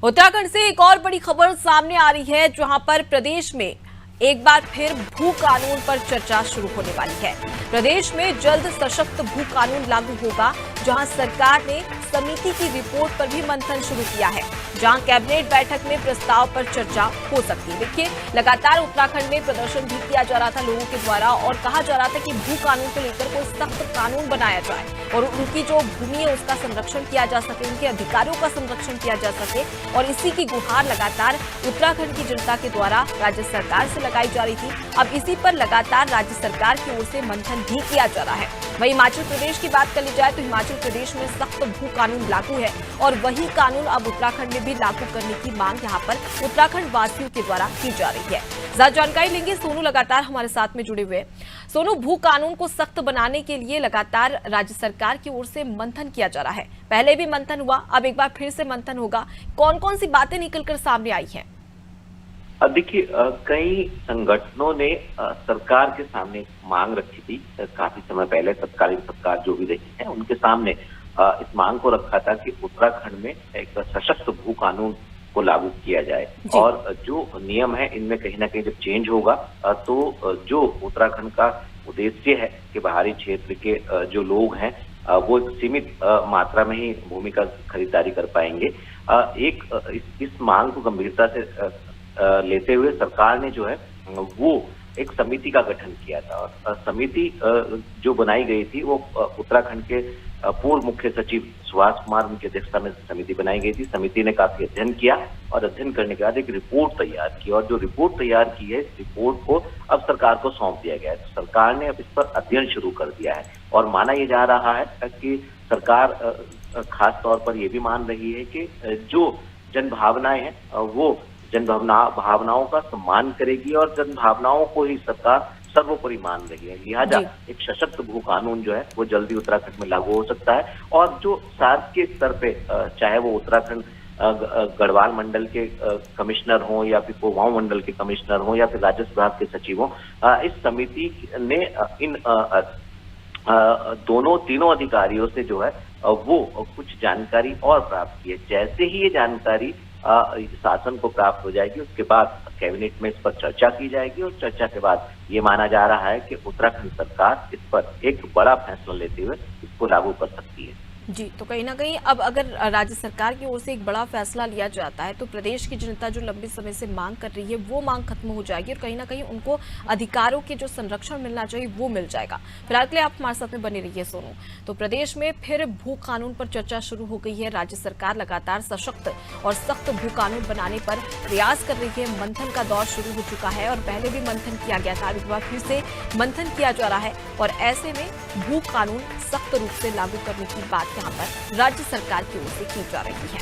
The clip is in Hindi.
उत्तराखंड से एक और बड़ी खबर सामने आ रही है, जहां पर प्रदेश में एक बार फिर भू कानून पर चर्चा शुरू होने वाली है। प्रदेश में जल्द सशक्त भू कानून लागू होगा, जहां सरकार ने समिति की रिपोर्ट पर भी मंथन शुरू किया है, जहां कैबिनेट बैठक में प्रस्ताव पर चर्चा हो सकती है। देखिए, लगातार उत्तराखंड में प्रदर्शन भी किया जा रहा था लोगों के द्वारा और कहा जा रहा था कि भू कानून को लेकर कोई सख्त कानून बनाया जाए और उनकी जो भूमि है उसका संरक्षण किया जा सके, उनके अधिकारों का संरक्षण किया जा सके। और इसी की गुहार लगातार उत्तराखंड की जनता के द्वारा राज्य सरकार से लगाई जा रही थी। अब इसी पर लगातार राज्य सरकार की ओर से मंथन भी किया जा रहा है। वहीं हिमाचल प्रदेश की बात कर ली जाए तो हिमाचल प्रदेश में सख्त भू कानून लागू है और वही कानून अब उत्तराखंड में भी लागू करने की मांग यहां पर उत्तराखंड वासियों के द्वारा की जा रही है। ज्यादा जानकारी लेंगे, सोनू लगातार हमारे साथ में जुड़े हुए। सोनू, भू कानून को सख्त बनाने के लिए लगातार राज्य सरकार की ओर से मंथन किया जा रहा है। पहले भी मंथन हुआ, अब एक बार फिर से मंथन होगा। कौन कौन सी बातें निकलकर सामने आई हैं? देखिए, कई संगठनों ने सरकार के सामने मांग रखी थी काफी समय पहले। तत्कालीन सरकार जो भी रही है उनके सामने इस मांग को रखा था कि उत्तराखंड में एक सशक्त भू कानून को लागू किया जाए और जो नियम है इनमें कहीं ना कहीं जब चेंज होगा तो जो उत्तराखंड का उद्देश्य है कि बाहरी क्षेत्र के जो लोग हैं वो एक सीमित मात्रा में ही भूमि का खरीदारी कर पाएंगे। इस मांग को गंभीरता से लेते हुए सरकार ने जो है वो एक समिति का गठन किया था और समिति जो बनाई गई थी वो उत्तराखंड के पूर्व मुख्य सचिव सुभाष कुमार उनकी अध्यक्षता में समिति बनाई गई थी। समिति ने काफी अध्ययन किया और अध्ययन करने के बाद एक रिपोर्ट तैयार की और जो रिपोर्ट तैयार की है इस रिपोर्ट को अब सरकार को सौंप दिया गया है। तो सरकार ने अब इस पर अध्ययन शुरू कर दिया है और माना यह जा रहा है कि सरकार खास तौर पर यह भी मान रही है कि जो जन भावनाएं हैं वो जन भावनाओं का सम्मान करेगी और जन भावनाओं को ही सरकार सर्वोपरि मान रही है। लिहाजा एक सशक्त भू कानून जो है वो जल्दी उत्तराखंड में लागू हो सकता है और जो शासकीय स्तर पे चाहे वो उत्तराखंड गढ़वाल मंडल के कमिश्नर हों या फिर कुमाऊं मंडल के कमिश्नर हों या फिर राजस्व विभाग के सचिव हों, इस समिति ने इन तीनों अधिकारियों से जो है वो कुछ जानकारी और प्राप्त की है। जैसे ही ये जानकारी शासन को प्राप्त हो जाएगी उसके बाद कैबिनेट में इस पर चर्चा की जाएगी और चर्चा के बाद ये माना जा रहा है कि उत्तराखंड सरकार इस पर एक बड़ा फैसला लेते हुए इसको लागू कर सकती है। जी, तो कहीं ना कहीं अब अगर राज्य सरकार की ओर से एक बड़ा फैसला लिया जाता है तो प्रदेश की जनता जो लंबे समय से मांग कर रही है वो मांग खत्म हो जाएगी और कहीं ना कहीं उनको अधिकारों के जो संरक्षण मिलना चाहिए वो मिल जाएगा। फिलहाल के लिए आप हमारे साथ में बने रहिए सोनू। तो प्रदेश में फिर भू कानून पर चर्चा शुरू हो गई है। राज्य सरकार लगातार सशक्त और सख्त भू कानून बनाने पर प्रयास कर रही है। मंथन का दौर शुरू हो चुका है और पहले भी मंथन किया गया था, एक बार फिर से मंथन किया जा रहा है और ऐसे में भू कानून सख्त रूप से लागू करने की बात यहाँ पर राज्य सरकार की ओर से की जा रही है।